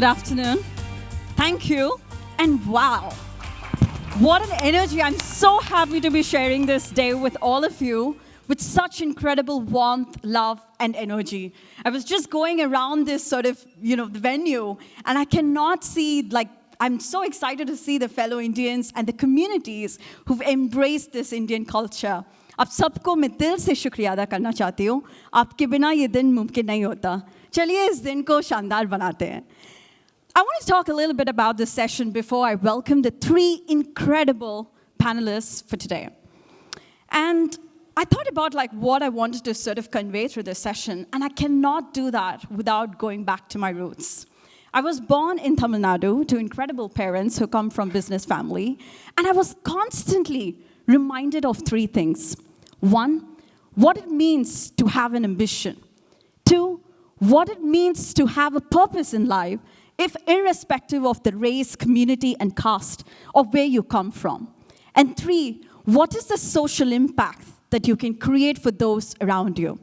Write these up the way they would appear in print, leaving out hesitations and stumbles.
Good afternoon. Thank you. And wow, what an energy. I'm so happy to be sharing this day with all of you with such incredible warmth, love, and energy. I was just going around this sort of, the venue, and I cannot see, I'm so excited to see the fellow Indians and the communities who've embraced this Indian culture. आप सबको मैं दिल से शुक्रिया अदा करना चाहती हूँ. आपके बिना ये दिन मुमकिन नहीं होता. चलिए इस दिन को शानदार बनाते हैं. I want to talk a little bit about this session before I welcome the three incredible panelists for today. And I thought about what I wanted to sort of convey through this session, and I cannot do that without going back to my roots. I was born in Tamil Nadu to incredible parents who come from business family, and I was constantly reminded of three things. One, what it means to have an ambition. Two, what it means to have a purpose in life, if irrespective of the race, community, and caste of where you come from. And three, what is the social impact that you can create for those around you?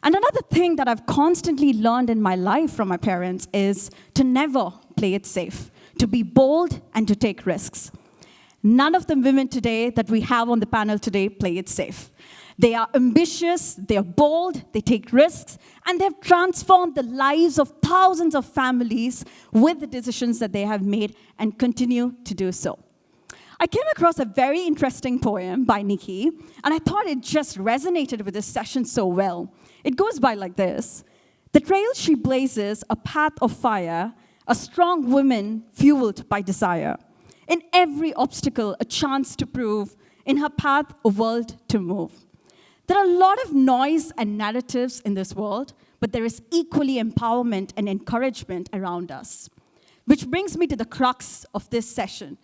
And another thing that I've constantly learned in my life from my parents is to never play it safe, to be bold and to take risks. None of the women today that we have on the panel today play it safe. They are ambitious, they are bold, they take risks, and they've transformed the lives of thousands of families with the decisions that they have made and continue to do so. I came across a very interesting poem by Nikki, and I thought it just resonated with this session so well. It goes by like this: the trail she blazes, a path of fire, a strong woman fueled by desire. In every obstacle, a chance to prove, in her path, a world to move. There are a lot of noise and narratives in this world, but there is equally empowerment and encouragement around us. Which brings me to the crux of this session.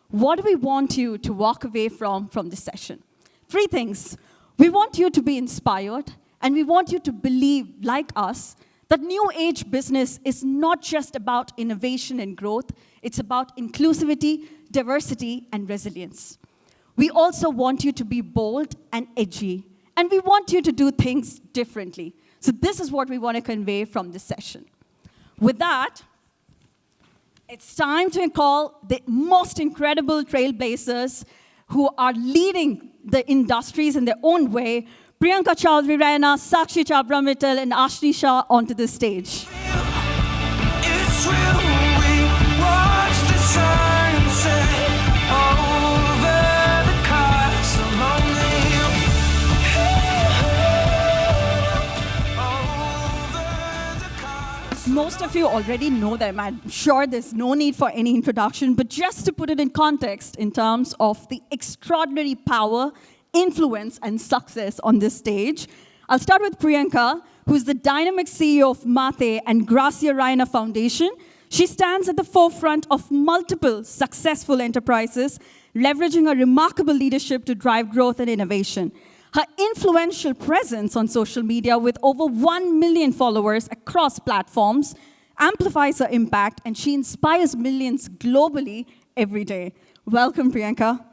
What do we want you to walk away from this session? Three things. We want you to be inspired, and we want you to believe, like us, that new age business is not just about innovation and growth, it's about inclusivity, diversity, and resilience. We also want you to be bold and edgy, and we want you to do things differently. So this is what we want to convey from this session. With that, it's time to call the most incredible trailblazers who are leading the industries in their own way, Priyanka Chaudhary Raina, Sakshi Chabra Mittal, and Ashni Shah onto the stage. It's real, we watch the sunset over the cars along the hill. Over the cars. Most of you already know them. I'm sure there's no need for any introduction, but just to put it in context in terms of the extraordinary power, influence, and success on this stage, I'll start with Priyanka, who's the dynamic CEO of Maate and Gracia Raina Foundation. She stands at the forefront of multiple successful enterprises, leveraging her remarkable leadership to drive growth and innovation. Her influential presence on social media with over 1 million followers across platforms amplifies her impact, and she inspires millions globally every day. Welcome, Priyanka.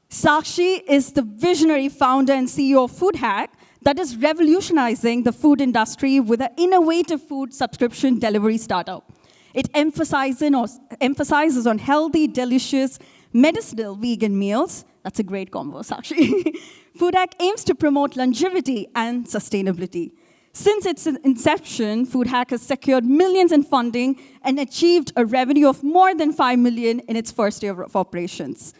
Sakshi is the visionary founder and CEO of Food Hack that is revolutionizing the food industry with an innovative food subscription delivery startup. It emphasizes on healthy, delicious, medicinal vegan meals. That's a great combo, Sakshi. Food Hack aims to promote longevity and sustainability. Since its inception, Food Hack has secured millions in funding and achieved a revenue of more than 5 million in its first year of operations.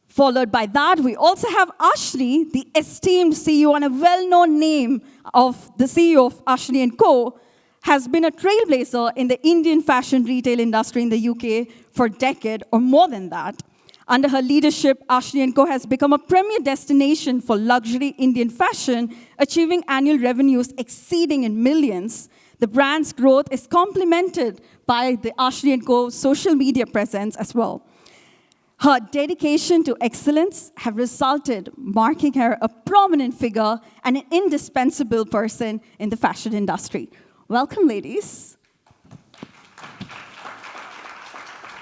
Followed by that, we also have Ashni, the esteemed CEO and a well-known name of the CEO of Ashni and Co, has been a trailblazer in the Indian fashion retail industry in the UK for a decade or more than that. Under her leadership, Ashni and Co has become a premier destination for luxury Indian fashion, achieving annual revenues exceeding in millions. The brand's growth is complemented by the Ashni and Co social media presence as well. Her dedication to excellence have resulted, marking her a prominent figure and an indispensable person in the fashion industry. Welcome, ladies.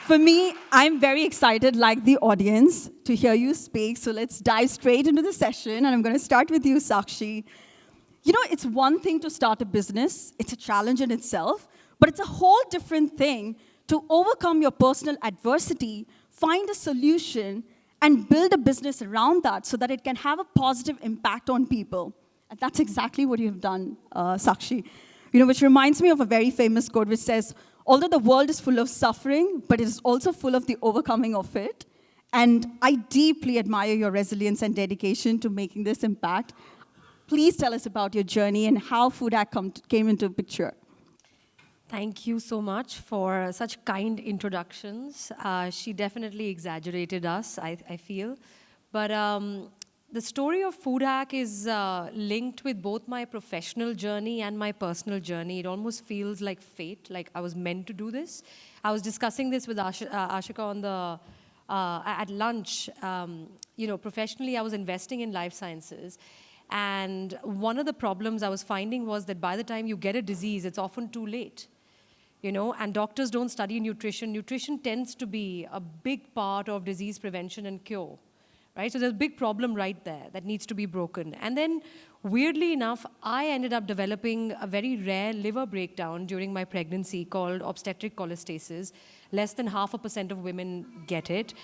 For me, I'm very excited, like the audience, to hear you speak. So let's dive straight into the session. And I'm going to start with you, Sakshi. It's one thing to start a business. It's a challenge in itself. But it's a whole different thing to overcome your personal adversity, find a solution, and build a business around that so that it can have a positive impact on people. And that's exactly what you've done, Sakshi. Which reminds me of a very famous quote which says, although the world is full of suffering, but it is also full of the overcoming of it. And I deeply admire your resilience and dedication to making this impact. Please tell us about your journey and how Food Hack came into picture. Thank you so much for such kind introductions. She definitely exaggerated us, I feel. But the story of Food Hack is linked with both my professional journey and my personal journey. It almost feels like fate, like I was meant to do this. I was discussing this with Ashika on the at lunch. Professionally, I was investing in life sciences. And one of the problems I was finding was that by the time you get a disease, it's often too late. And doctors don't study nutrition. Nutrition tends to be a big part of disease prevention and cure, right? So there's a big problem right there that needs to be broken. And then, weirdly enough, I ended up developing a very rare liver breakdown during my pregnancy called obstetric cholestasis. Less than 0.5% of women get it.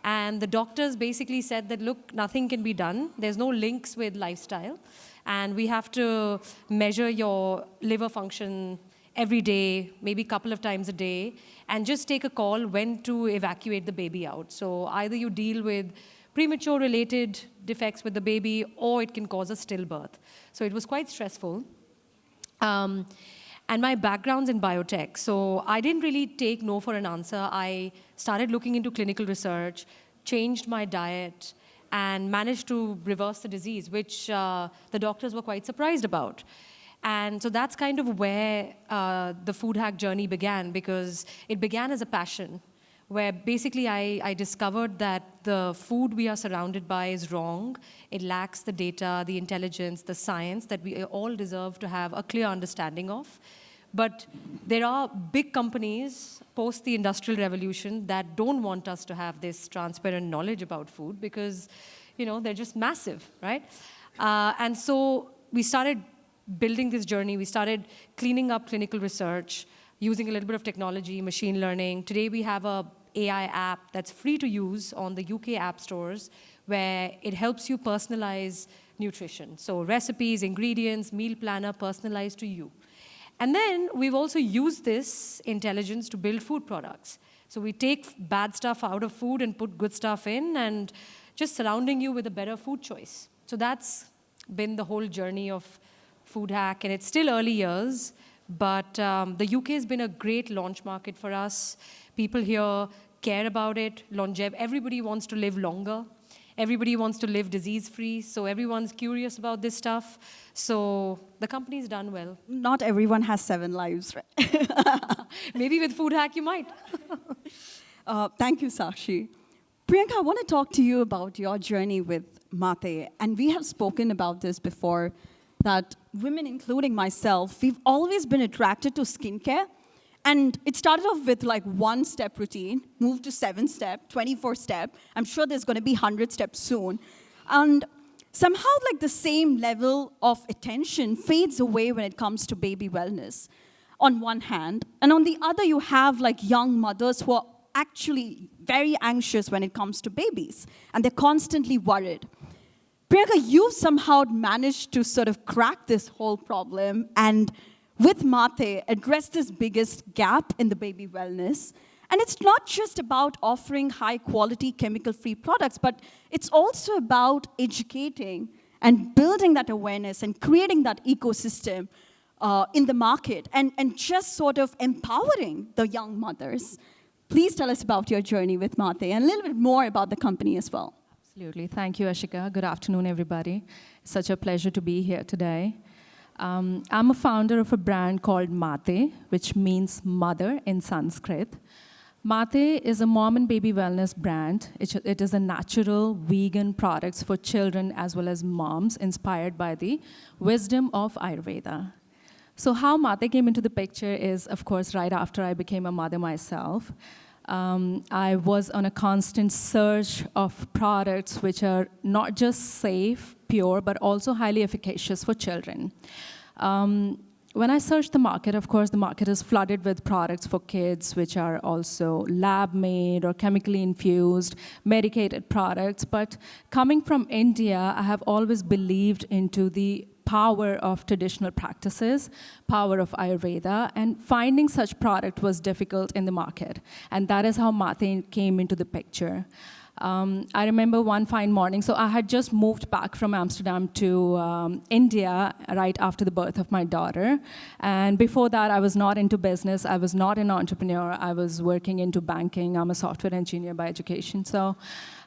And the doctors basically said that, look, nothing can be done. There's no links with lifestyle. And we have to measure your liver function every day, maybe a couple of times a day, and just take a call when to evacuate the baby out. So either you deal with premature related defects with the baby, or it can cause a stillbirth. So it was quite stressful. And my background's in biotech, so I didn't really take no for an answer. I started looking into clinical research, changed my diet, and managed to reverse the disease, which the doctors were quite surprised about. And so that's kind of where the Food Hack journey began, because it began as a passion, where basically I discovered that the food we are surrounded by is wrong. It lacks the data, the intelligence, the science that we all deserve to have a clear understanding of. But there are big companies post the Industrial Revolution that don't want us to have this transparent knowledge about food because, they're just massive, right? And so we started building this journey. We started cleaning up clinical research, using a little bit of technology, machine learning. Today we have a AI app that's free to use on the UK app stores where it helps you personalize nutrition. So recipes, ingredients, meal planner personalized to you. And then we've also used this intelligence to build food products. So we take bad stuff out of food and put good stuff in and just surrounding you with a better food choice. So that's been the whole journey of Food Hack, and it's still early years, but the UK has been a great launch market for us. People here care about it, longevity. Everybody wants to live longer. Everybody wants to live disease-free, so everyone's curious about this stuff. So the company's done well. Not everyone has 7 lives, right? Maybe with Food Hack you might. Thank you, Sakshi. Priyanka, I want to talk to you about your journey with Maate, and we have spoken about this before, that women, including myself, we've always been attracted to skincare. And it started off with like 1-step routine, moved to 7-step, 24-step. I'm sure there's going to be 100 steps soon. And somehow like the same level of attention fades away when it comes to baby wellness on one hand. And on the other, you have like young mothers who are actually very anxious when it comes to babies. And they're constantly worried. Priyanka, you've somehow managed to sort of crack this whole problem and with Maate, address this biggest gap in the baby wellness. And it's not just about offering high-quality, chemical-free products, but it's also about educating and building that awareness and creating that ecosystem in the market and just sort of empowering the young mothers. Please tell us about your journey with Maate and a little bit more about the company as well. Absolutely. Thank you, Ashika. Good afternoon, everybody. Such a pleasure to be here today. I'm a founder of a brand called Maate, which means mother in Sanskrit. Maate is a mom and baby wellness brand. It is a natural vegan products for children as well as moms, inspired by the wisdom of Ayurveda. So how Maate came into the picture is, of course, right after I became a mother myself. I was on a constant search of products which are not just safe, pure, but also highly efficacious for children. when I searched the market, of course, the market is flooded with products for kids, which are also lab-made or chemically infused, medicated products. But coming from India, I have always believed into the power of traditional practices, power of Ayurveda, and finding such product was difficult in the market. And that is how Maate came into the picture. I remember one fine morning, so I had just moved back from Amsterdam to India right after the birth of my daughter. And before that, I was not into business. I was not an entrepreneur. I was working into banking. I'm a software engineer by education. So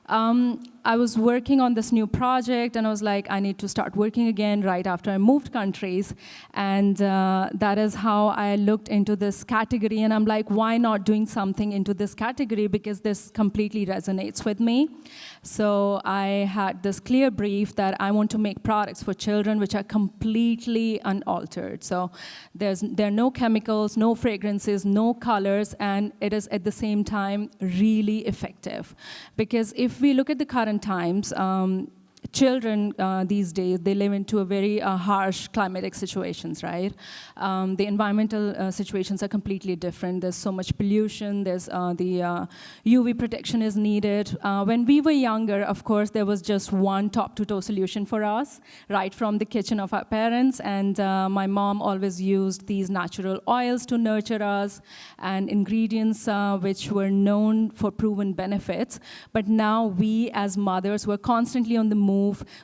I was working on this new project, and I was like, I need to start working again right after I moved countries. And that is how I looked into this category, and I'm like, why not doing something into this category, because this completely resonates with me. So I had this clear brief that I want to make products for children which are completely unaltered. So there are no chemicals, no fragrances, no colors, and it is at the same time really effective. Because if we look at the current times, children these days, they live into a very harsh climatic situations, right? The environmental situations are completely different. There's so much pollution. There's the UV protection is needed. When we were younger, of course, there was just one top-to-toe solution for us, right from the kitchen of our parents. And my mom always used these natural oils to nurture us and ingredients which were known for proven benefits. But now we, as mothers, were constantly on the move.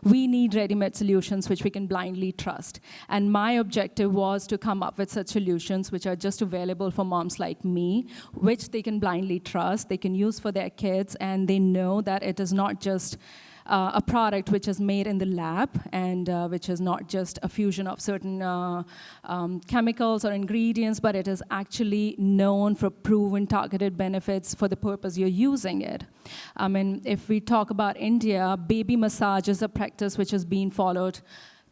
We need ready-made solutions which we can blindly trust. And my objective was to come up with such solutions which are just available for moms like me, which they can blindly trust, they can use for their kids, and they know that it is not just a product which is made in the lab and which is not just a fusion of certain chemicals or ingredients, but it is actually known for proven targeted benefits for the purpose you're using it. I mean, if we talk about India, baby massage is a practice which has been followed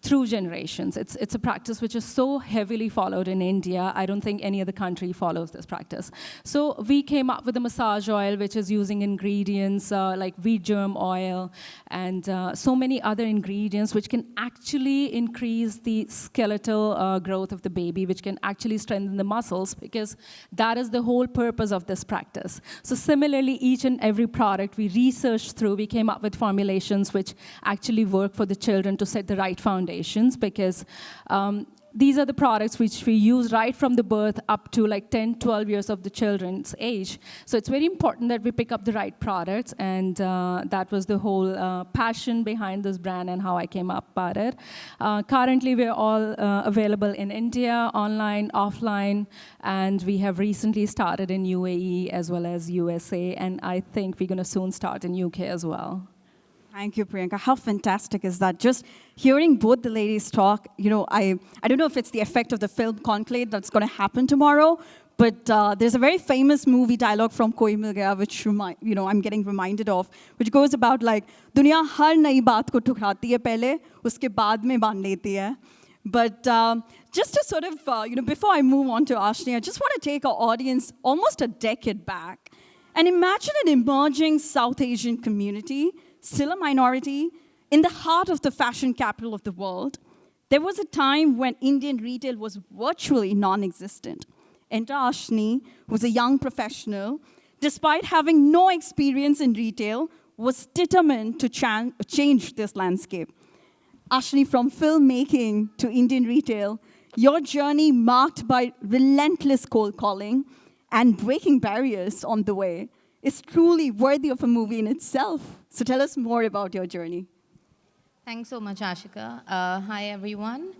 through generations. It's a practice which is so heavily followed in India. I don't think any other country follows this practice. So we came up with a massage oil which is using ingredients like wheat germ oil and so many other ingredients which can actually increase the skeletal growth of the baby, which can actually strengthen the muscles, because that is the whole purpose of this practice. So similarly, each and every product we researched through, we came up with formulations which actually work for the children to set the right foundation. Because these are the products which we use right from the birth up to like 10, 12 years of the children's age. So it's very important that we pick up the right products, and that was the whole passion behind this brand and how I came up about it. Currently, we're all available in India, online, offline, and we have recently started in UAE as well as USA, and I think we're going to soon start in UK as well. Thank you, Priyanka. How fantastic is that? Just hearing both the ladies talk, I don't know if it's the effect of the film Conclave that's going to happen tomorrow, but there's a very famous movie dialogue from Koi Mil Gaya, which I'm getting reminded of, which goes about like, दुनिया हर नई बात को ठुकराती है पहले, उसके बाद में मान लेती है. But just to sort of, before I move on to Ashni, I just want to take our audience almost a decade back and imagine an emerging South Asian community, still a minority, in the heart of the fashion capital of the world. There was a time when Indian retail was virtually non-existent. Enter Ashni, who's a young professional, despite having no experience in retail, was determined to change this landscape. Ashni, from filmmaking to Indian retail, your journey marked by relentless cold calling and breaking barriers on the way is truly worthy of a movie in itself. So tell us more about your journey. Thanks so much, Ashika. Hi, everyone.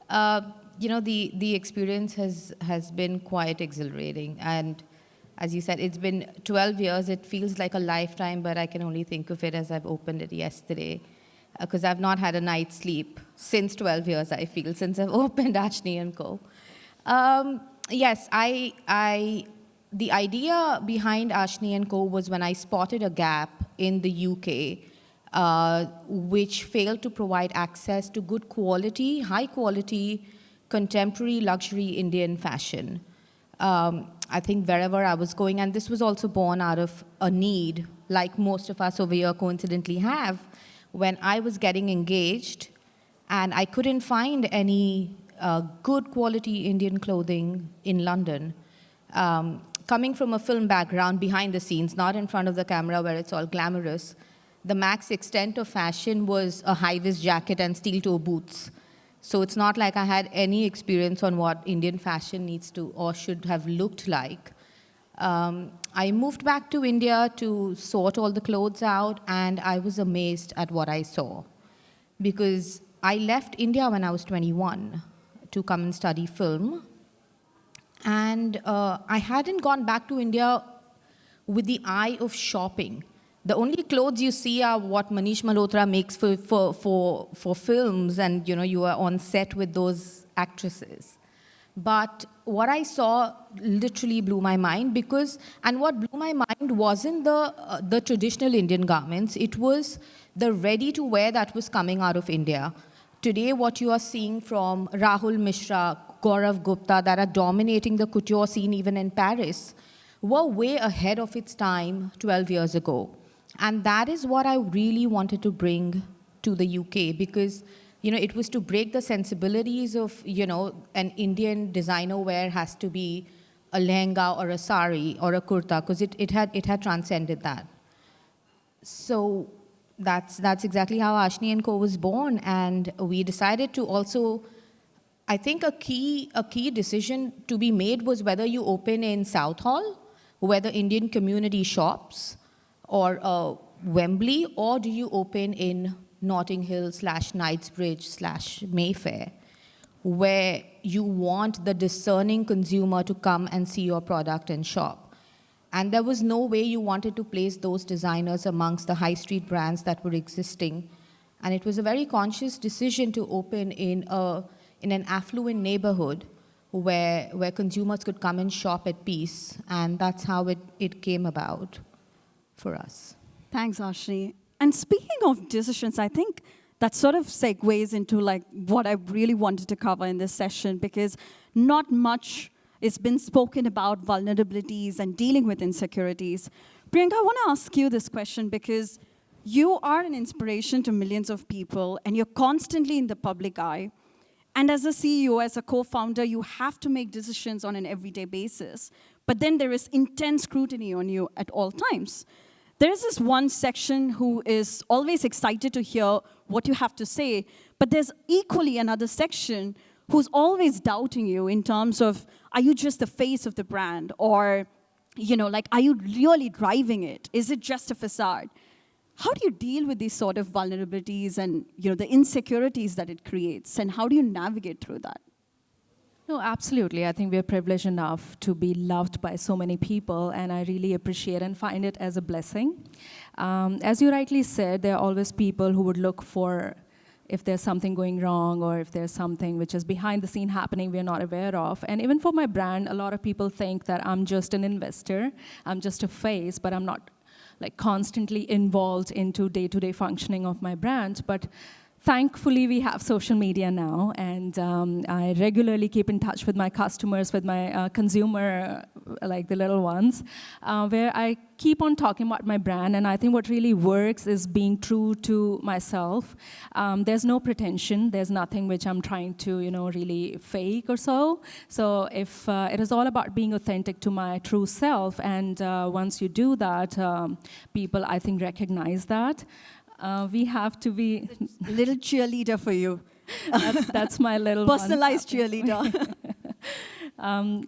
The experience has been quite exhilarating. And as you said, it's been 12 years. It feels like a lifetime, but I can only think of it as I've opened it yesterday. Because I've not had a night's sleep since 12 years, I feel, since I've opened Ashni and Co. Yes, the idea behind Ashni and Co was when I spotted a gap in the UK, which failed to provide access to good quality, high quality, contemporary luxury Indian fashion. I think wherever I was going, and this was also born out of a need, like most of us over here coincidentally have, when I was getting engaged and I couldn't find any good quality Indian clothing in London. Coming from a film background behind the scenes, not in front of the camera where it's all glamorous, the max extent of fashion was a high-vis jacket and steel-toe boots. So it's not like I had any experience on what Indian fashion needs to or should have looked like. I moved back to India to sort all the clothes out, and I was amazed at what I saw. Because I left India when I was 21 to come and study film. And I hadn't gone back to India with the eye of shopping. The only clothes you see are what Manish Malhotra makes for films, and you are on set with those actresses. But what I saw literally blew my mind and what blew my mind wasn't the traditional Indian garments, it was the ready-to-wear that was coming out of India. Today, what you are seeing from Rahul Mishra, Gaurav Gupta, that are dominating the couture scene even in Paris, were way ahead of its time 12 years ago. And that is what I really wanted to bring to the UK, because it was to break the sensibilities of, an Indian designer wear has to be a lehenga or a sari or a kurta, because it had transcended that. So that's exactly how Ashni and Co was born, and we decided to also, I think a key decision to be made was whether you open in Southall, where the Indian community shops, or Wembley, or do you open in Notting Hill / Knightsbridge / Mayfair, where you want the discerning consumer to come and see your product and shop. And there was no way you wanted to place those designers amongst the high street brands that were existing. And it was a very conscious decision to open in an affluent neighborhood where consumers could come and shop at peace. And that's how it came about for us. Thanks, Ashni. And speaking of decisions, I think that sort of segues into what I really wanted to cover in this session, because not much has been spoken about vulnerabilities and dealing with insecurities. Priyanka, I want to ask you this question because you are an inspiration to millions of people and you're constantly in the public eye. And as a CEO, as a co-founder, you have to make decisions on an everyday basis. But then there is intense scrutiny on you at all times. There is this one section who is always excited to hear what you have to say, but there's equally another section who's always doubting you in terms of, are you just the face of the brand? Or, are you really driving it? Is it just a facade? How do you deal with these sort of vulnerabilities and, the insecurities that it creates? And how do you navigate through that? No, absolutely. I think we're privileged enough to be loved by so many people, and I really appreciate and find it as a blessing. As you rightly said, there are always people who would look for if there's something going wrong or if there's something which is behind the scene happening we're not aware of. And even for my brand, a lot of people think that I'm just an investor, I'm just a face, but I'm not constantly involved into day-to-day functioning of my brand. But thankfully, we have social media now, and I regularly keep in touch with my customers, with my consumer, the little ones, where I keep on talking about my brand. And I think what really works is being true to myself. There's no pretension. There's nothing which I'm trying to, really fake or so. So if it is all about being authentic to my true self, and once you do that, people, I think, recognize that. We have to be little cheerleader for you. That's my little personalized cheerleader.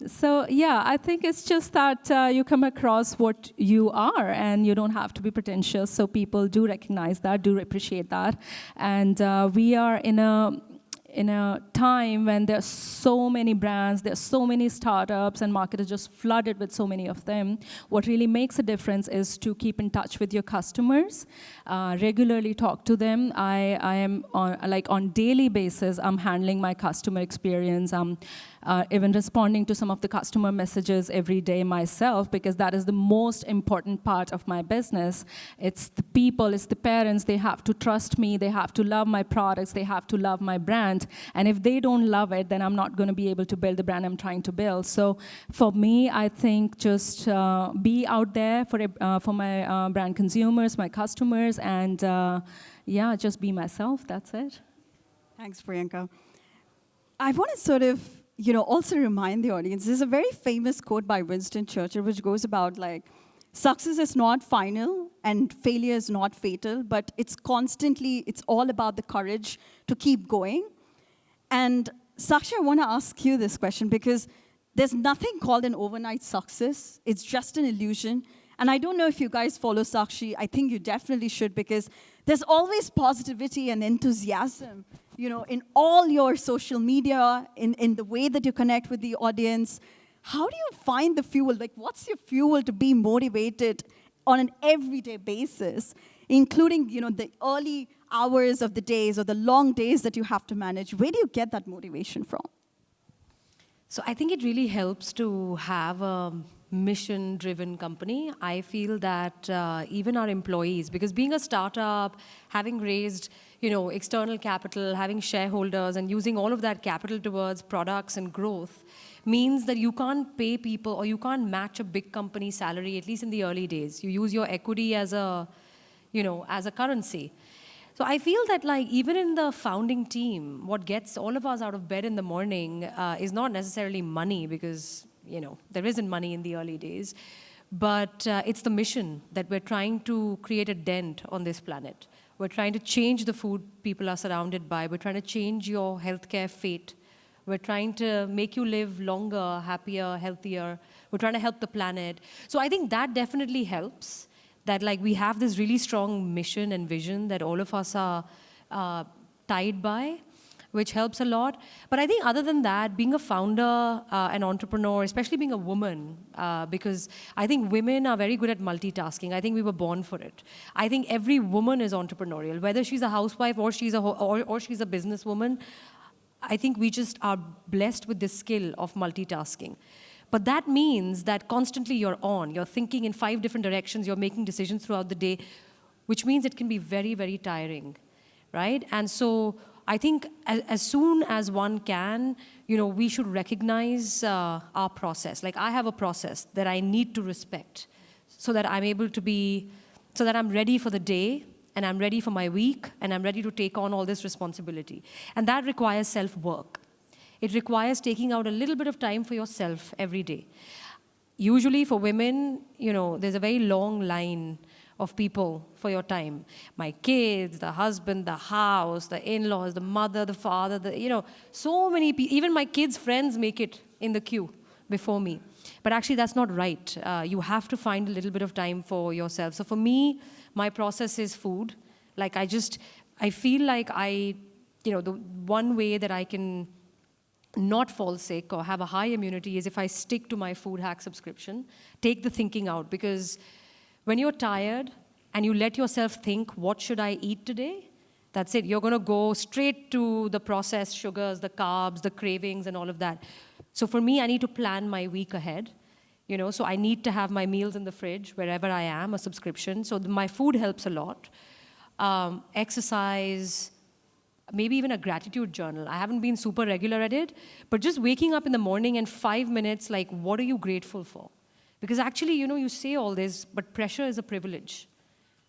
So yeah, I think it's just that you come across what you are, and you don't have to be pretentious. So people do recognize that, do appreciate that, and we are in a time when there's so many brands, there's so many startups, and market is just flooded with so many of them. What really makes a difference is to keep in touch with your customers, regularly talk to them. I am on daily basis, I'm handling my customer experience. I'm even responding to some of the customer messages every day myself, because that is the most important part of my business. It's the people, it's the parents. They have to trust me, they have to love my products, they have to love my brand. And if they don't love it, then I'm not going to be able to build the brand I'm trying to build. So for me, I think just be out there for my brand consumers, my customers, and yeah, just be myself. That's it. Thanks, Priyanka. I want to sort of, also remind the audience, there's a very famous quote by Winston Churchill, which goes about like, success is not final and failure is not fatal, but it's all about the courage to keep going. And Sakshi, I want to ask you this question because there's nothing called an overnight success. It's just an illusion. And I don't know if you guys follow Sakshi. I think you definitely should because there's always positivity and enthusiasm, in all your social media, in the way that you connect with the audience. How do you find the fuel? Like, what's your fuel to be motivated on an everyday basis, including, the early hours of the days or the long days that you have to manage? Where do you get that motivation from? So I think it really helps to have a mission-driven company. I feel that even our employees, because being a startup, having raised external capital, having shareholders, and using all of that capital towards products and growth, means that you can't pay people or you can't match a big company salary, at least in the early days. You use your equity as a currency. So I feel that even in the founding team, what gets all of us out of bed in the morning is not necessarily money because, there isn't money in the early days, but it's the mission that we're trying to create a dent on this planet. We're trying to change the food people are surrounded by. We're trying to change your healthcare fate. We're trying to make you live longer, happier, healthier. We're trying to help the planet. So I think that definitely helps, that we have this really strong mission and vision that all of us are tied by, which helps a lot. But I think other than that, being a founder, an entrepreneur, especially being a woman, because I think women are very good at multitasking. I think we were born for it. I think every woman is entrepreneurial, whether she's a housewife or she's a businesswoman. I think we just are blessed with this skill of multitasking. But that means that constantly you're thinking in 5 different directions, you're making decisions throughout the day, which means it can be very, very tiring, right? And so I think as soon as one can, we should recognize our process. Like I have a process that I need to respect so that I'm ready for the day, and I'm ready for my week, and I'm ready to take on all this responsibility. And that requires self-work. It requires taking out a little bit of time for yourself every day. Usually for women, there's a very long line of people for your time. My kids, the husband, the house, the in-laws, the mother, the father, so many people, even my kids' friends make it in the queue before me. But actually that's not right. You have to find a little bit of time for yourself. So for me, my process is food. I feel like the one way that I can not fall sick or have a high immunity is if I stick to my food hack subscription, take the thinking out. Because when you're tired and you let yourself think, what should I eat today? That's it. You're going to go straight to the processed sugars, the carbs, the cravings, and all of that. So for me, I need to plan my week ahead. So I need to have my meals in the fridge wherever I am, a subscription. So my food helps a lot. Exercise, maybe even a gratitude journal. I haven't been super regular at it, but just waking up in the morning and 5 minutes, what are you grateful for? Because actually, you say all this, but pressure is a privilege.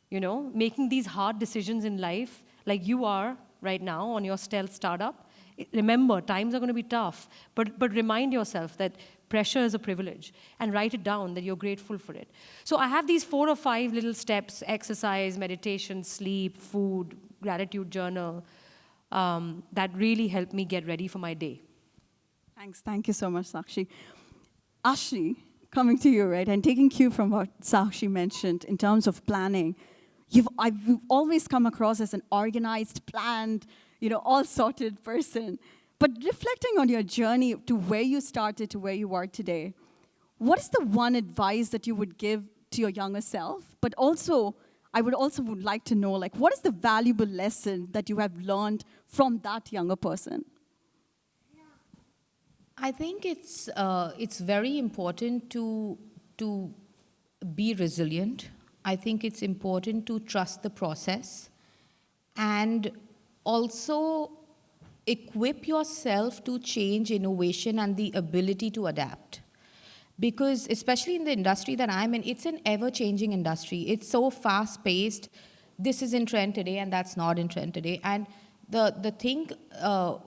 Making these hard decisions in life, like you are right now on your stealth startup. Remember, times are going to be tough, but remind yourself that pressure is a privilege and write it down that you're grateful for it. So I have these 4 or 5 little steps: exercise, meditation, sleep, food, gratitude journal, that really help me get ready for my day. Thanks. Thank you so much, Sakshi. Ashni, coming to you, right, and taking cue from what Sakshi mentioned in terms of planning, you've always come across as an organized, planned, all sorted person. But reflecting on your journey to where you started to where you are today, what is the one advice that you would give to your younger self? But also, I would like to know, what is the valuable lesson that you have learned from that younger person? I think it's very important to be resilient. I think it's important to trust the process and also equip yourself to change, innovation, and the ability to adapt. Because especially in the industry that I'm in, it's an ever-changing industry. It's so fast-paced. This is in trend today, and that's not in trend today. And The thing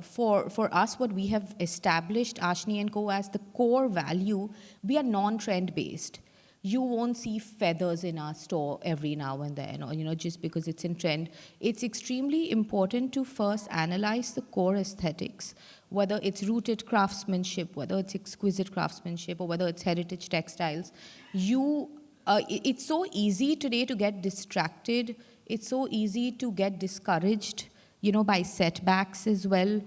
for us, what we have established Ashni and Co as the core value, we are non-trend based. You won't see feathers in our store every now and then, or just because it's in trend. It's extremely important to first analyze the core aesthetics, whether it's rooted craftsmanship, whether it's exquisite craftsmanship, or whether it's heritage textiles. It's so easy today to get distracted. It's so easy to get discouraged, by setbacks as well.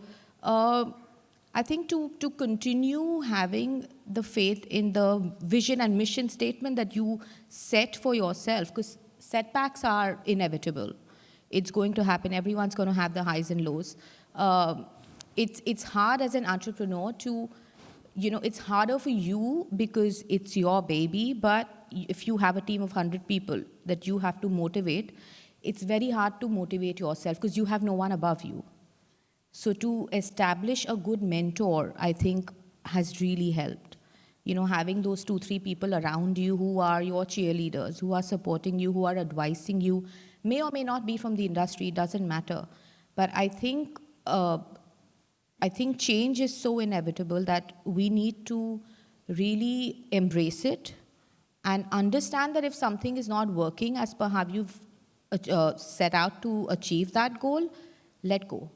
I think to continue having the faith in the vision and mission statement that you set for yourself, because setbacks are inevitable. It's going to happen. Everyone's going to have the highs and lows. It's hard as an entrepreneur to, it's harder for you because it's your baby, but if you have a team of 100 people that you have to motivate, it's very hard to motivate yourself because you have no one above you. So to establish a good mentor, I think, has really helped. Having those 2-3 people around you who are your cheerleaders, who are supporting you, who are advising you, may or may not be from the industry, it doesn't matter. But I think change is so inevitable that we need to really embrace it and understand that if something is not working as per how you've set out to achieve that goal, let go.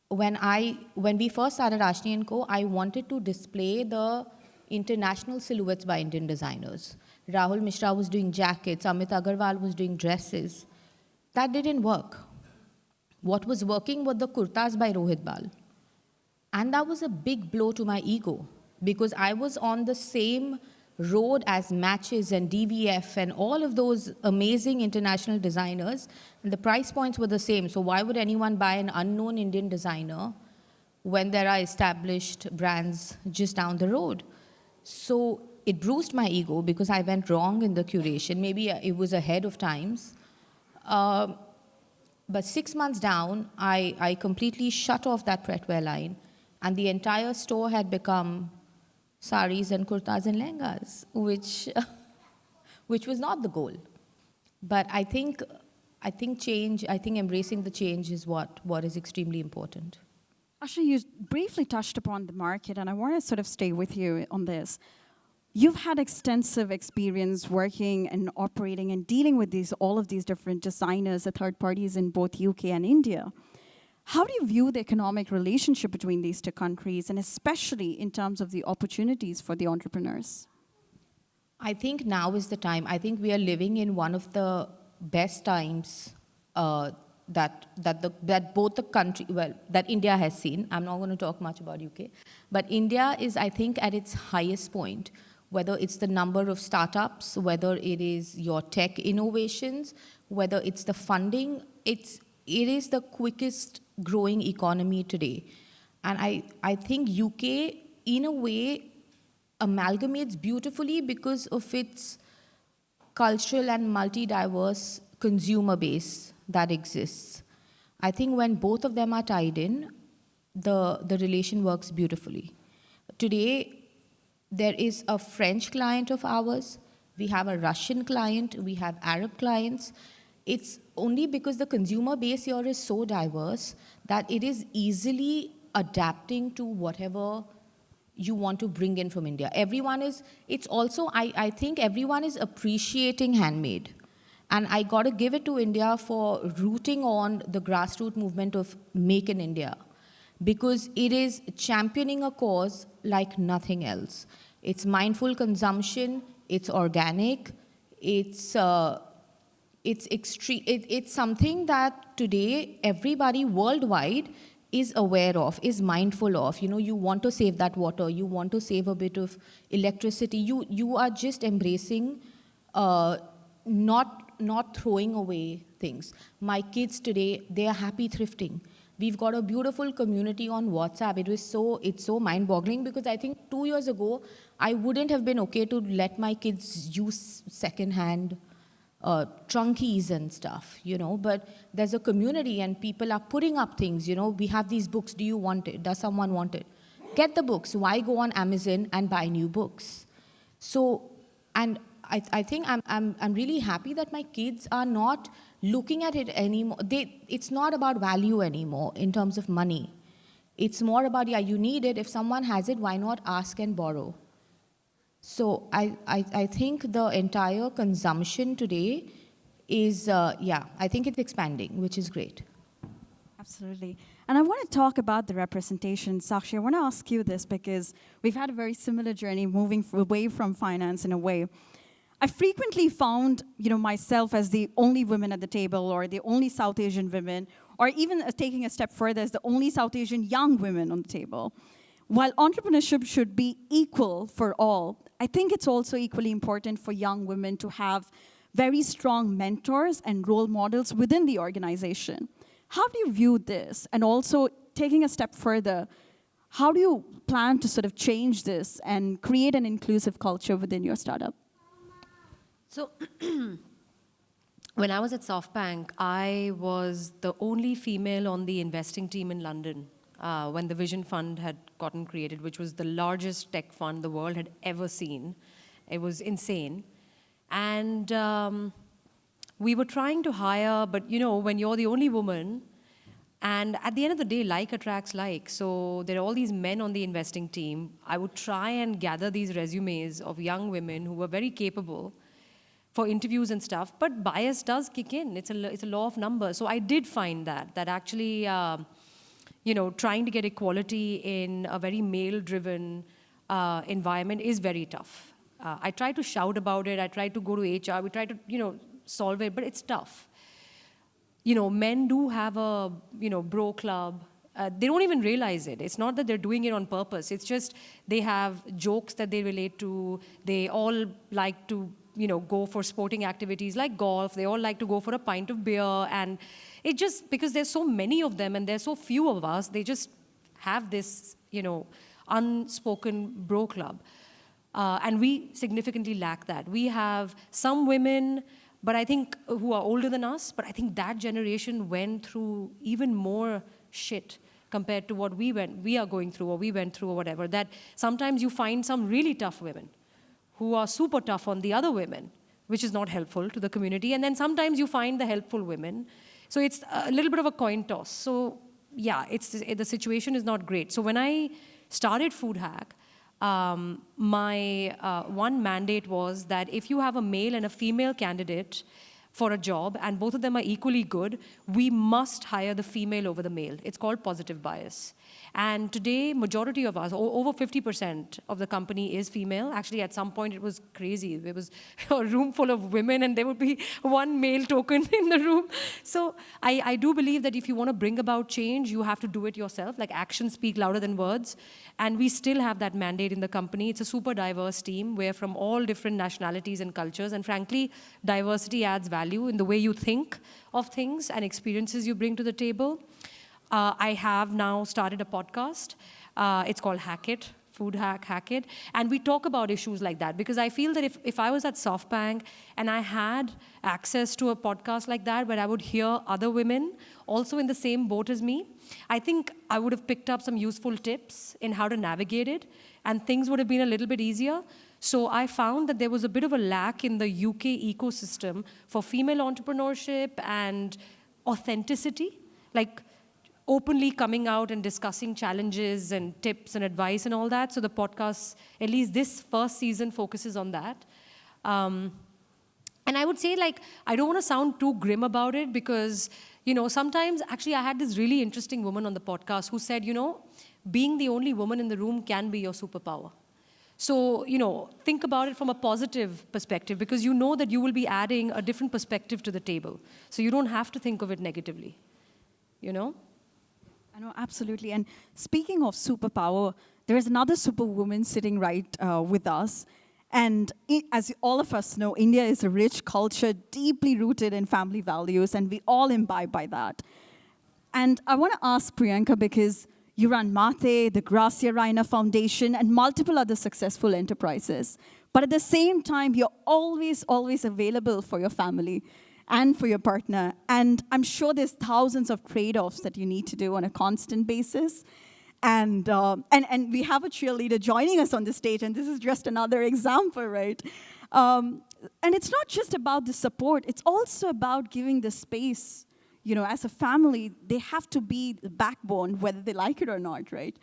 When we first started Ashni and Co, I wanted to display the international silhouettes by Indian designers. Rahul Mishra was doing jackets, Amit Agarwal was doing dresses. That didn't work. What was working were the kurtas by Rohit Bal. And that was a big blow to my ego because I was on the same road as Matches and DVF and all of those amazing international designers, and the price points were the same. So why would anyone buy an unknown Indian designer when there are established brands just down the road? So it bruised my ego because I went wrong in the curation. Maybe it was ahead of times. But 6 months down, I completely shut off that pretwear line, and the entire store had become saris and kurtas and lehengas, which was not the goal. But I think change, embracing the change is what is extremely important. Ashni, you briefly touched upon the market, and I want to sort of stay with you on this. You've had extensive experience working and operating and dealing with all of these different designers, the third parties in both UK and India. How do you view the economic relationship between these two countries, and especially in terms of the opportunities for the entrepreneurs? I think now is the time. I think we are living in one of the best times that both the country, that India has seen. I'm not going to talk much about UK, but India is, I think, at its highest point. Whether it's the number of startups, whether it is your tech innovations, whether it's the funding, it is the quickest growing economy today. And I think UK, in a way, amalgamates beautifully because of its cultural and multi-diverse consumer base that exists. I think when both of them are tied in, the relation works beautifully. Today, there is a French client of ours, we have a Russian client, we have Arab clients. It's only because the consumer base here is so diverse that it is easily adapting to whatever you want to bring in from India. I think everyone is appreciating handmade. And I got to give it to India for rooting on the grassroots movement of Make in India, because it is championing a cause like nothing else. It's mindful consumption, it's organic, it's something that today everybody worldwide is aware of, is mindful of. You want to save that water, you want to save a bit of electricity. You are just embracing, not throwing away things. My kids today, they are happy thrifting. We've got a beautiful community on WhatsApp. It's so mind-boggling because I think 2 years ago, I wouldn't have been okay to let my kids use second-hand trunkies and stuff, but there's a community and people are putting up things, we have these books, do you want it? Does someone want it? Get the books. Why go on Amazon and buy new books? So, and I think I'm really happy that my kids are not looking at it anymore. It's not about value anymore in terms of money. It's more about, yeah, you need it. If someone has it, why not ask and borrow? So I think the entire consumption today is, I think it's expanding, which is great. Absolutely. And I want to talk about the representation. Sakshi, I want to ask you this because we've had a very similar journey moving away from finance in a way. I frequently found, myself as the only woman at the table or the only South Asian women, or even taking a step further as the only South Asian young women on the table. While entrepreneurship should be equal for all, I think it's also equally important for young women to have very strong mentors and role models within the organization. How do you view this? And also, taking a step further, how do you plan to sort of change this and create an inclusive culture within your startup? So, when I was at SoftBank, I was the only female on the investing team in London when the Vision Fund had gotten created, which was the largest tech fund the world had ever seen. It was insane. And we were trying to hire, but when you're the only woman, and at the end of the day, like attracts like. So there are all these men on the investing team. I would try and gather these resumes of young women who were very capable for interviews and stuff, but bias does kick in. It's a law of numbers. So I did find that actually, trying to get equality in a very male-driven environment is very tough. I try to shout about it. I try to go to HR. We try to, solve it, but it's tough. Men do have a, bro club. They don't even realize it. It's not that they're doing it on purpose. It's just they have jokes that they relate to. They all like to, go for sporting activities like golf. They all like to go for a pint of beer. And it just, because there's so many of them and there's so few of us, they just have this, unspoken bro club. And we significantly lack that. We have some women, but I think who are older than us, but I think that generation went through even more shit compared to what we are going through or we went through or whatever, that sometimes you find some really tough women who are super tough on the other women, which is not helpful to the community. And then sometimes you find the helpful women. So it's a little bit of a coin toss. So yeah, the situation is not great. So when I started Food Hack, my one mandate was that if you have a male and a female candidate for a job and both of them are equally good, we must hire the female over the male. It's called positive bias. And today, majority of us, over 50% of the company is female. Actually, at some point, it was crazy. There was a room full of women, and there would be one male token in the room. So I do believe that if you want to bring about change, you have to do it yourself. Like, actions speak louder than words. And we still have that mandate in the company. It's a super diverse team. We're from all different nationalities and cultures. And frankly, diversity adds value in the way you think of things and experiences you bring to the table. I have now started a podcast. It's called Hack It, Food Hack, Hack It. And we talk about issues like that because I feel that if I was at SoftBank and I had access to a podcast like that where I would hear other women also in the same boat as me, I think I would have picked up some useful tips in how to navigate it and things would have been a little bit easier. So I found that there was a bit of a lack in the UK ecosystem for female entrepreneurship and authenticity, like openly coming out and discussing challenges and tips and advice and all that. So the podcast, at least this first season, focuses on that. And I would say, I don't want to sound too grim about it because, sometimes, actually, I had this really interesting woman on the podcast who said, being the only woman in the room can be your superpower. So, think about it from a positive perspective because you know that you will be adding a different perspective to the table. So you don't have to think of it negatively, I know, absolutely. And speaking of superpower, there is another superwoman sitting right with us. And as all of us know, India is a rich culture, deeply rooted in family values, and we all imbibe by that. And I want to ask Priyanka, because you run Maate, the Gracia Raina Foundation, and multiple other successful enterprises. But at the same time, you're always, always available for your family and for your partner. And I'm sure there's thousands of trade-offs that you need to do on a constant basis. And we have a cheerleader joining us on the stage, and this is just another example, right? And it's not just about the support, it's also about giving the space. As a family, they have to be the backbone, whether they like it or not, right?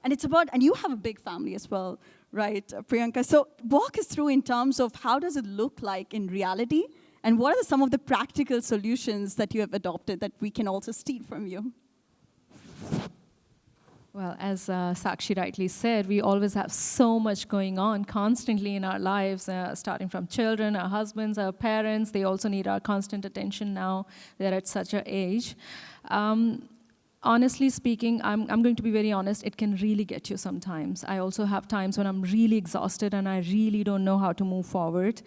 And it's about, and you have a big family as well, right, Priyanka? So walk us through in terms of how does it look like in reality, and what are some of the practical solutions that you have adopted that we can also steal from you? Well, as Sakshi rightly said, we always have so much going on constantly in our lives, starting from children, our husbands, our parents. They also need our constant attention now. They're at such an age. Honestly speaking, I'm going to be very honest, it can really get you sometimes. I also have times when I'm really exhausted and I really don't know how to move forward.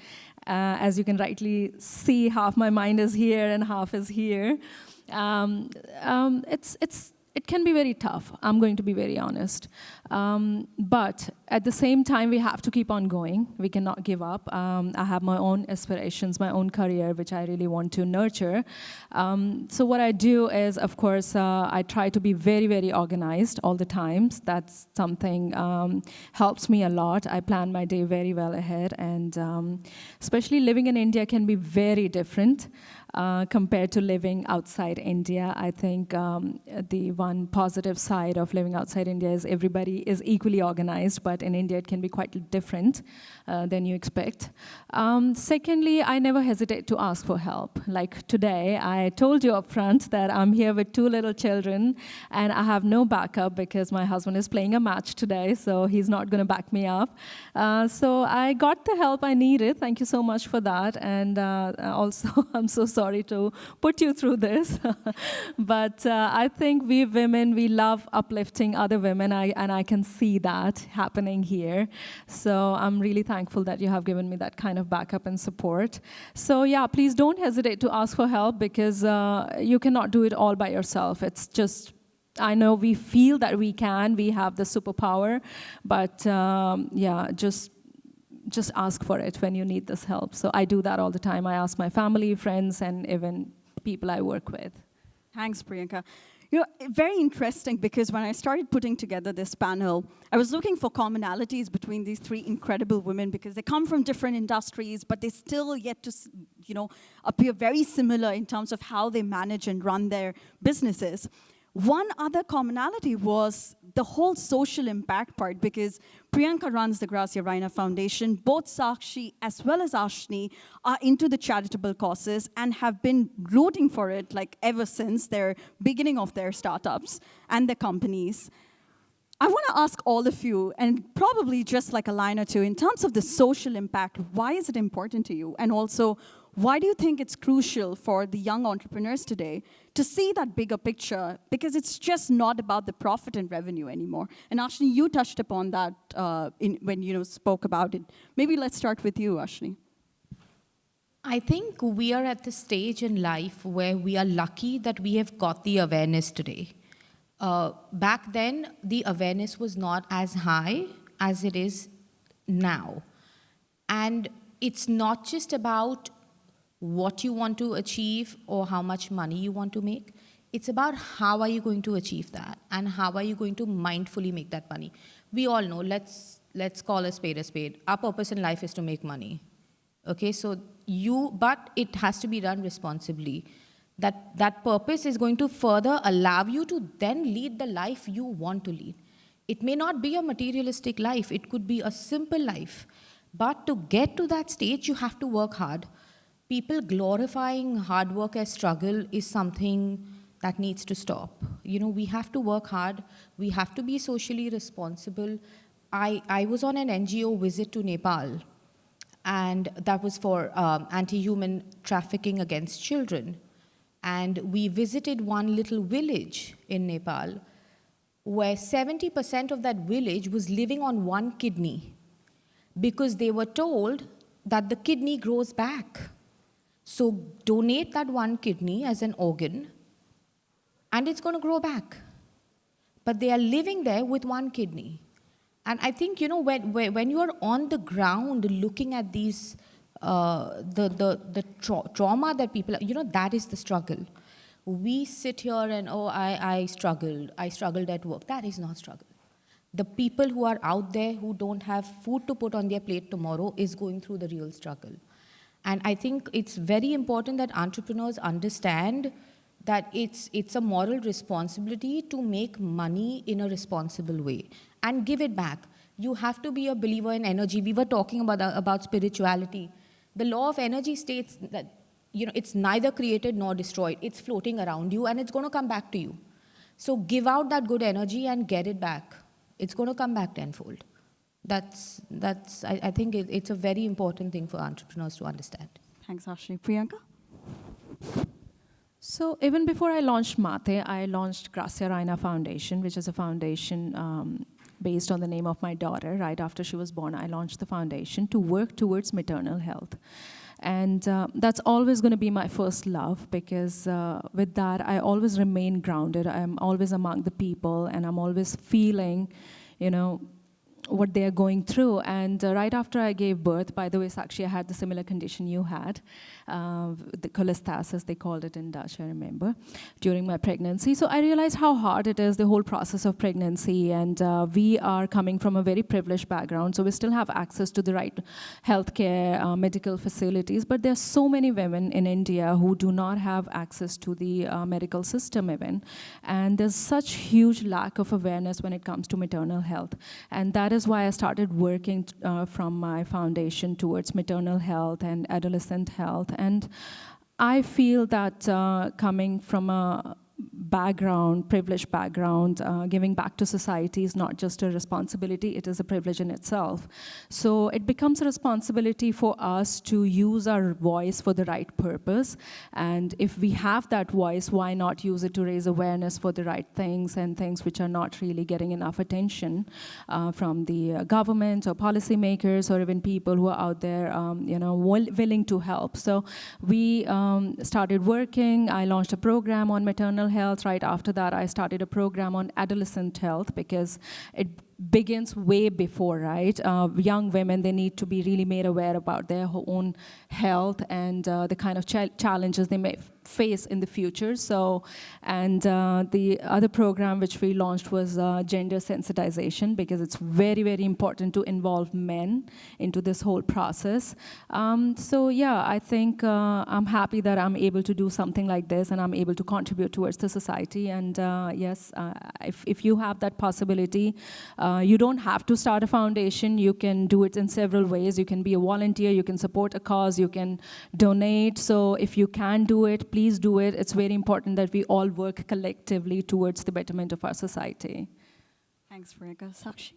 As you can rightly see, half my mind is here and half is here. It can be very tough, I'm going to be very honest. But at the same time, we have to keep on going. We cannot give up. I have my own aspirations, my own career, which I really want to nurture. So what I do is, of course, I try to be very, very organized all the time. That's something helps me a lot. I plan my day very well ahead. And especially living in India can be very different. Compared to living outside India. I think the one positive side of living outside India is everybody is equally organized, but in India it can be quite different than you expect. Secondly, I never hesitate to ask for help. Like today, I told you up front that I'm here with 2 little children and I have no backup because my husband is playing a match today, so he's not going to back me up. So I got the help I needed. Thank you so much for that. And also, I'm so sorry to put you through this. But I think we women, we love uplifting other women, and I can see that happening here. So I'm really thankful that you have given me that kind of backup and support. So yeah, please don't hesitate to ask for help because you cannot do it all by yourself. It's just, I know we feel that we can, we have the superpower, but yeah, just ask for it when you need this help. So I do that all the time. I ask my family, friends, and even people I work with. Thanks, Priyanka. Very interesting because when I started putting together this panel, I was looking for commonalities between these 3 incredible women because they come from different industries, but they still yet to, appear very similar in terms of how they manage and run their businesses. One other commonality was the whole social impact part because Priyanka runs the Gracia Raina Foundation. Both Sakshi as well as Ashni are into the charitable causes and have been rooting for it like ever since their beginning of their startups and their companies. I want to ask all of you, and probably just like a line or two, in terms of the social impact, why is it important to you? And also, why do you think it's crucial for the young entrepreneurs today to see that bigger picture? Because it's just not about the profit and revenue anymore. And Ashni, you touched upon that when you spoke about it. Maybe let's start with you, Ashni. I think we are at the stage in life where we are lucky that we have got the awareness today. Back then, the awareness was not as high as it is now. And it's not just about what you want to achieve or how much money you want to make. It's about how are you going to achieve that and how are you going to mindfully make that money. We all know, let's call a spade a spade. Our purpose in life is to make money. Okay, so but it has to be done responsibly. That purpose is going to further allow you to then lead the life you want to lead. It may not be a materialistic life. It could be a simple life. But to get to that stage, you have to work hard. People glorifying hard work as struggle is something that needs to stop. We have to work hard. We have to be socially responsible. I was on an NGO visit to Nepal, and that was for anti-human trafficking against children. And we visited one little village in Nepal where 70% of that village was living on one kidney because they were told that the kidney grows back. So donate that one kidney as an organ, and it's going to grow back. But they are living there with one kidney. And I think, when you are on the ground looking at these, the trauma that people, that is the struggle. We sit here and, I struggled at work. That is not struggle. The people who are out there who don't have food to put on their plate tomorrow is going through the real struggle. And I think it's very important that entrepreneurs understand that it's a moral responsibility to make money in a responsible way and give it back. You have to be a believer in energy. We were talking about spirituality. The law of energy states that it's neither created nor destroyed. It's floating around you and it's going to come back to you. So give out that good energy and get it back. It's going to come back tenfold. I think it's a very important thing for entrepreneurs to understand. Thanks, Ashni. Priyanka? So even before I launched Maate, I launched Gracia Raina Foundation, which is a foundation based on the name of my daughter. Right after she was born, I launched the foundation to work towards maternal health. And that's always going to be my first love, because with that, I always remain grounded. I'm always among the people, and I'm always feeling, what they're going through. And right after I gave birth, by the way, Sakshi, I had the similar condition you had, the cholestasis, they called it in Dutch, I remember, during my pregnancy. So I realized how hard it is, the whole process of pregnancy. And we are coming from a very privileged background, so we still have access to the right healthcare, medical facilities. But there's so many women in India who do not have access to the medical system even. And there's such huge lack of awareness when it comes to maternal health. And that is why I started working from my foundation towards maternal health and adolescent health. And I feel that coming from a privileged background, giving back to society is not just a responsibility, it is a privilege in itself. So it becomes a responsibility for us to use our voice for the right purpose. And if we have that voice, why not use it to raise awareness for the right things and things which are not really getting enough attention from the government or policymakers or even people who are out there willing to help. So we started working. I launched a program on maternal health. Right after that, I started a program on adolescent health, because it begins way before, right? Young women, they need to be really made aware about their own health and the kind of challenges they may face in the future. So, and the other program which we launched was gender sensitization, because it's very, very important to involve men into this whole process. So yeah, I think I'm happy that I'm able to do something like this and I'm able to contribute towards the society. And yes, if you have that possibility, you don't have to start a foundation. You can do it in several ways. You can be a volunteer, you can support a cause, you can donate. So if you can do it, please do it. It's very important that we all work collectively towards the betterment of our society. Thanks, Priyanka. Sakshi?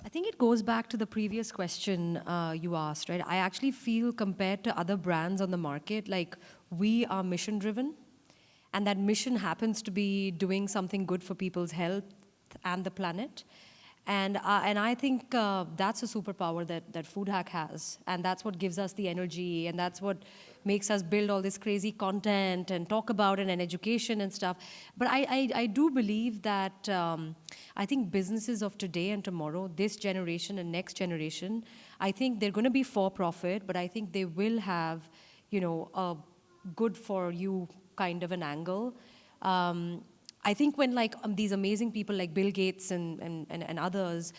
I think it goes back to the previous question you asked, right? I actually feel, compared to other brands on the market, like we are mission-driven, and that mission happens to be doing something good for people's health and the planet. And I think that's a superpower that Food Hack has, and that's what gives us the energy, and that's what makes us build all this crazy content and talk about it and education and stuff. But I do believe that I think businesses of today and tomorrow, this generation and next generation, I think they're going to be for profit, but I think they will have, a good for you kind of an angle. I think when these amazing people like Bill Gates and others,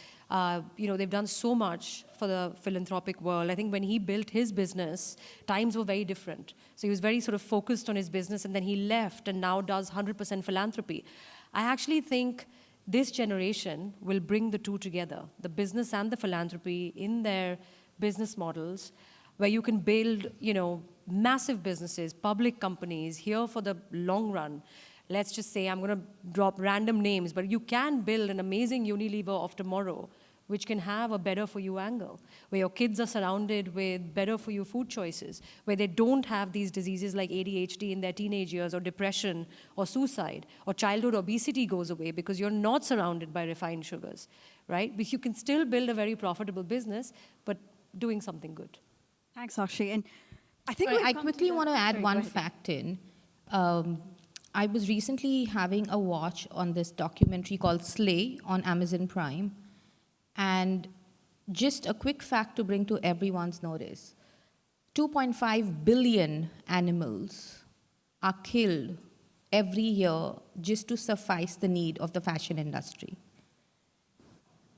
they've done so much for the philanthropic world. I think when he built his business, times were very different. So he was very sort of focused on his business, and then he left and now does 100% philanthropy. I actually think this generation will bring the two together, the business and the philanthropy, in their business models, where you can build, massive businesses, public companies here for the long run. Let's just say, I'm going to drop random names, but you can build an amazing Unilever of tomorrow, which can have a better for you angle, where your kids are surrounded with better for you food choices, where they don't have these diseases like ADHD in their teenage years, or depression, or suicide, or childhood obesity goes away because you're not surrounded by refined sugars, right? But you can still build a very profitable business, but doing something good. Thanks, Sakshi. And I think I quickly want to add one fact in. I was recently having a watch on this documentary called Slay on Amazon Prime. And just a quick fact to bring to everyone's notice. 2.5 billion animals are killed every year just to suffice the need of the fashion industry.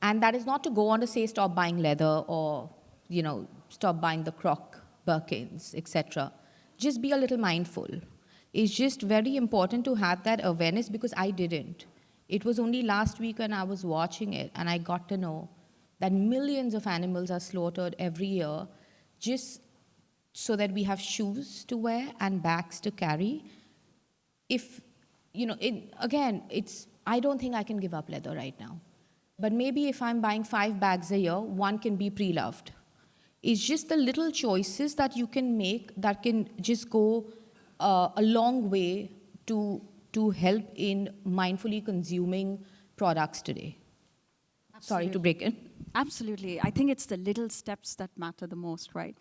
And that is not to go on to say stop buying leather or, stop buying the croc Birkins, etc. Just be a little mindful. It's just very important to have that awareness because I didn't. It was only last week when I was watching it and I got to know that millions of animals are slaughtered every year just so that we have shoes to wear and bags to carry. If, I don't think I can give up leather right now. But maybe if I'm buying 5 bags a year, one can be pre-loved. It's just the little choices that you can make that can just go a long way to help in mindfully consuming products today. Sorry to break in. Absolutely. I think it's the little steps that matter the most, right?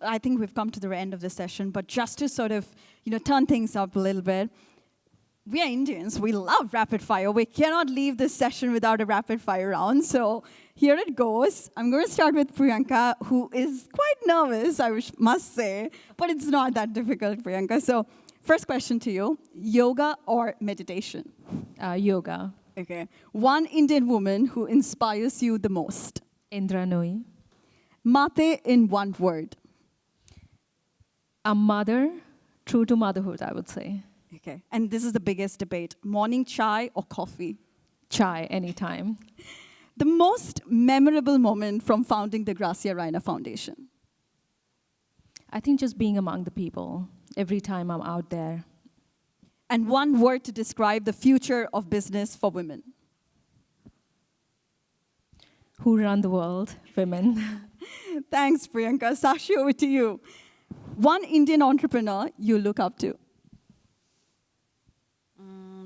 I think we've come to the end of the session, but just to sort of, turn things up a little bit, we are Indians. We love rapid fire. We cannot leave this session without a rapid fire round. So here it goes. I'm going to start with Priyanka, who is quite nervous, must say, but it's not that difficult, Priyanka. So first question to you, yoga or meditation? Yoga. Okay. One Indian woman who inspires you the most? Indra Nooyi. Maate in one word. A mother, true to motherhood, I would say. Okay. And this is the biggest debate. Morning chai or coffee? Chai, anytime. The most memorable moment from founding the Gracia Raina Foundation? I think just being among the people every time I'm out there. And one word to describe the future of business for women? Who run the world? Women. Thanks, Priyanka. Sakshi, over to you. One Indian entrepreneur you look up to?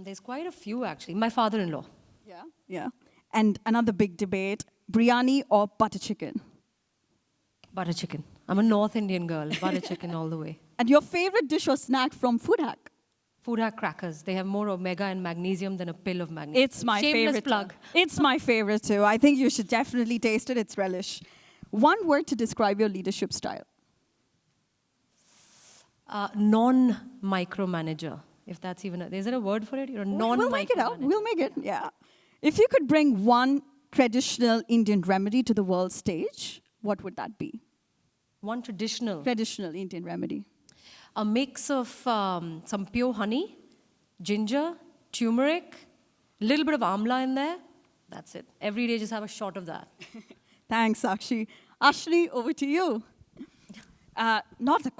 There's quite a few, actually. My father-in-law. Yeah. And another big debate, biryani or butter chicken? Butter chicken. I'm a North Indian girl. Butter chicken all the way. And your favorite dish or snack from Food Hack? Food Hack crackers. They have more omega and magnesium than a pill of magnesium. It's my Shameless favorite. plug. It's my favorite too. I think you should definitely taste it. It's relish. One word to describe your leadership style? Non-micromanager. If that's even is there a word for it? You're a non-micromanager. We'll make it out. We'll make it. Yeah. If you could bring one traditional Indian remedy to the world stage, what would that be? One traditional Indian remedy. A mix of some pure honey, ginger, turmeric, a little bit of amla in there. That's it. Every day just have a shot of that. Thanks, Sakshi. Ashni, over to you. Not a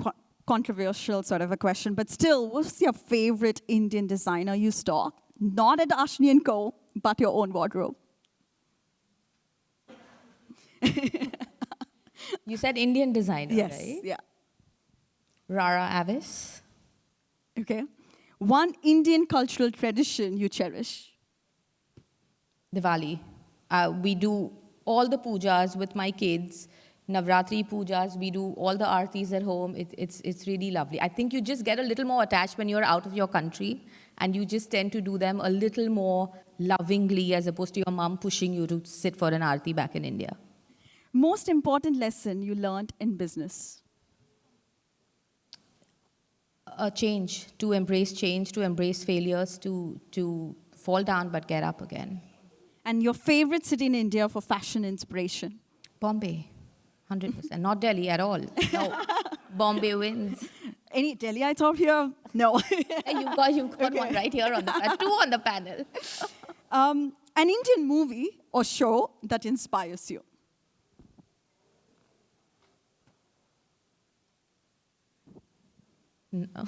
controversial sort of a question, but still, what's your favorite Indian designer you stock? Not at Ashni and Co, but your own wardrobe. You said Indian designer, Yes, right? yeah. Rara Avis. Okay. One Indian cultural tradition you cherish? Diwali. We do all the pujas with my kids. Navratri pujas, we do all the aartis at home. It's really lovely. I think you just get a little more attached when you're out of your country and you just tend to do them a little more lovingly as opposed to your mom pushing you to sit for an aarti back in India. Most important lesson you learned in business? A change, to embrace failures, to fall down but get up again. And your favorite city in India for fashion inspiration? Bombay, 100%. Not Delhi at all. No, Bombay wins. Any Delhiites out here? No. Hey, you've got one right here on the two on the panel. An Indian movie or show that inspires you? No.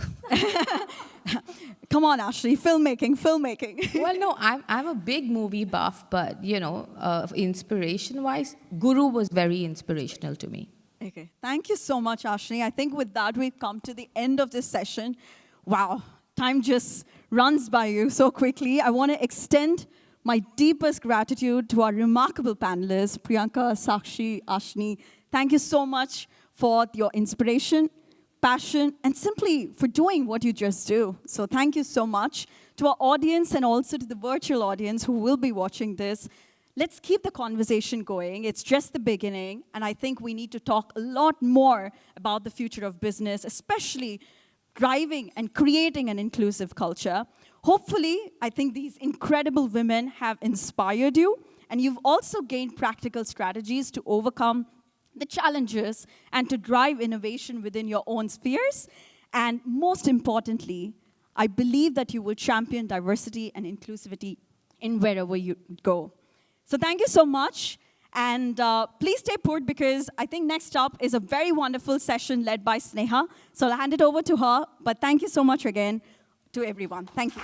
Come on, Ashley, filmmaking. Well, no, I'm a big movie buff, but inspiration-wise, Guru was very inspirational to me. Okay, thank you so much, Ashni. I think with that, we've come to the end of this session. Wow, time just runs by you so quickly. I want to extend my deepest gratitude to our remarkable panelists, Priyanka, Sakshi, Ashni. Thank you so much for your inspiration, passion, and simply for doing what you just do. So thank you so much to our audience and also to the virtual audience who will be watching this. Let's keep the conversation going. It's just the beginning, and I think we need to talk a lot more about the future of business, especially driving and creating an inclusive culture. Hopefully, I think these incredible women have inspired you, and you've also gained practical strategies to overcome the challenges, and to drive innovation within your own spheres. And most importantly, I believe that you will champion diversity and inclusivity in wherever you go. So thank you so much. And please stay put, because I think next up is a very wonderful session led by Sneha. So I'll hand it over to her. But thank you so much again to everyone. Thank you.